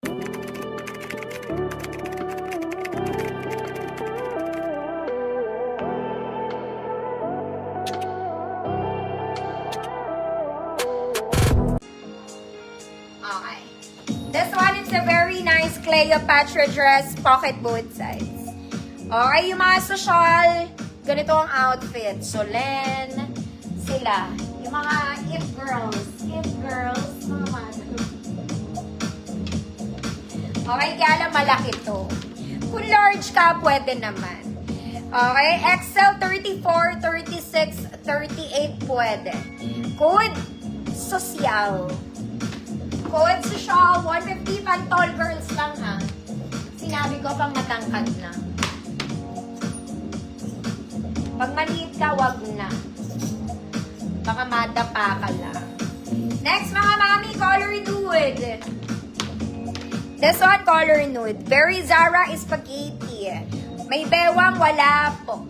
Okay. This one is a very nice Cleopatra dress, pocket both sides. Okay, yung mga social, ganito ang outfit. So, Len, sila. Yung mga if girls, mga mother. Okay, kaya lang malaki to. Kung large ka, pwede naman. Okay, XL 34, 36, 38 pwede. Code social. Code social, 150 pang tall girls lang ha. Sinabi ko pang matangkad na. Pag maliit ka, wag na. Baka madapa ka lang. Next mga mami, color nude. This one, color nude. Very Zara spaghetti. May bewang, wala po.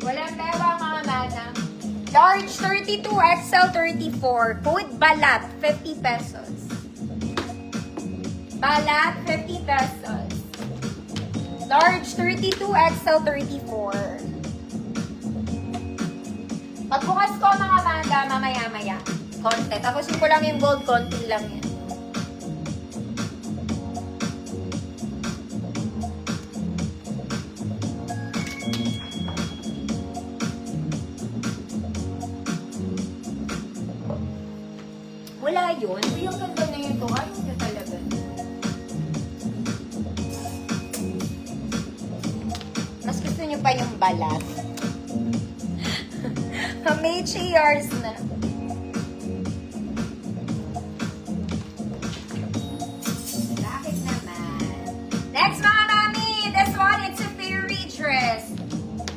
Walang bewang mga madam. Large 32, XL 34. Code balat, 50 pesos. Balat, 50 pesos. Large 32, XL 34. Pagbukas ko mga manga, mamaya-maya. Konti. Tapusin ko lang yung gold, konti lang yan. Wala yun. Yung ganda na yun to. Ayaw niya talaga. Mas gusto niyo pa yung balat. May cheers na. Bakit naman? Next mga mami! This one, it's a fairy dress.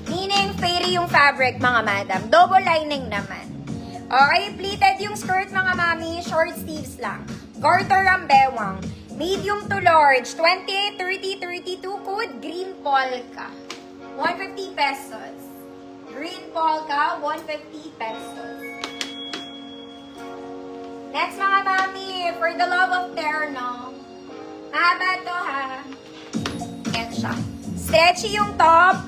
Meaning, fairy yung fabric mga madam. Double lining naman. Okay, pleated yung skirt mga mami. Short sleeves lang. Garter ang bewang. Medium to large. 28, 30, 32. Code green polka. 150 pesos. Green polka, 150 pesos. Next mga mami, for the love of terno. Mahaba to ha. Yan siya. Stretchy yung top.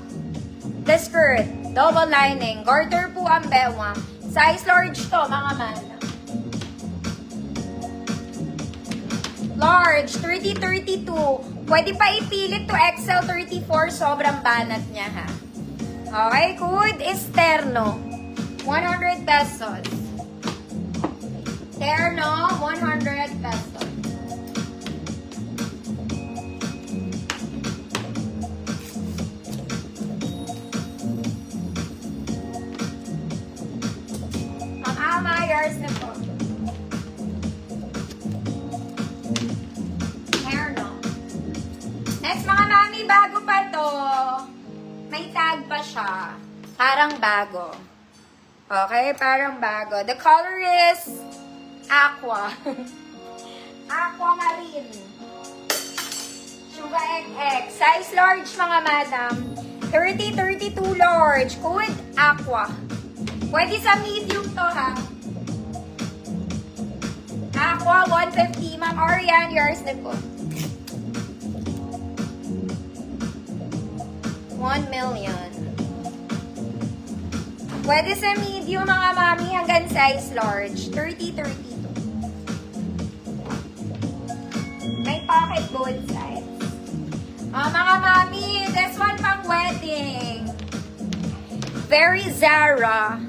The skirt. Double lining. Garter po ang bewang. Size large to mga mami. Large, 30-32. Pwede pa ipilit to XL 34. Sobrang banat niya ha. Okay, code is terno. 100 pesos. Terno, 100 pesos. Ang amayars na po. Terno. Next mga mami, bago pa to. May tag pa siya. Parang bago. Okay, parang bago. The color is aqua. Aquamarine. Suga XX. Size large mga madam. 30-32 large. Code aqua. Pwede sa medium to ha. Aqua 150. Ma'am Oriane, yours na po. 1 million. Pwede sa medium mga mami hanggang size large. 30-32. May pocket both sides. Mga mami, this one pang wedding. Very Zara.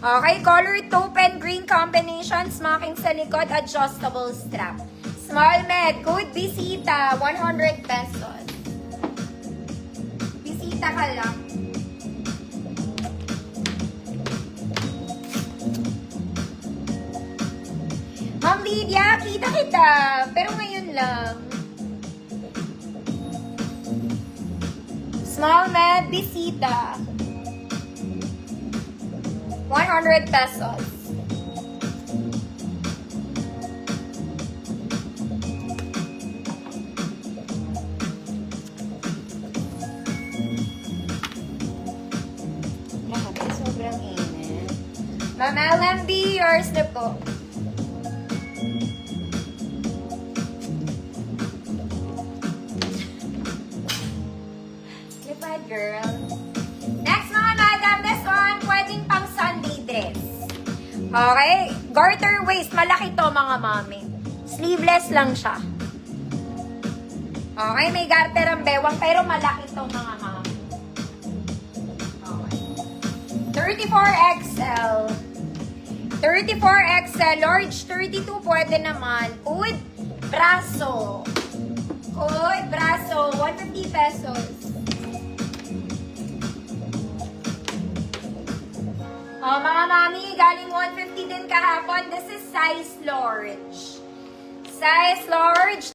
Okay, color taupe and green combination. Smocking sa likod, adjustable strap. Small med, code bisita, 100 pesos. Bisita ka lang. Ma'am Lydia, kita kita. Pero ngayon lang. Small med, bisita. 100 pesos. Grabe, sobrang init. Ma'am LMB, yours na po. Okay? Garter waist. Malaki to, mga mami. Sleeveless lang siya. Okay, may garter ang bewang, pero malaki to, mga mami. Okay. 34XL. 34XL. Large 32, pwede naman. With braso. With braso. 150 pesos. Oh, mga mami, galing 150 din kahapon. This is size large. Size large.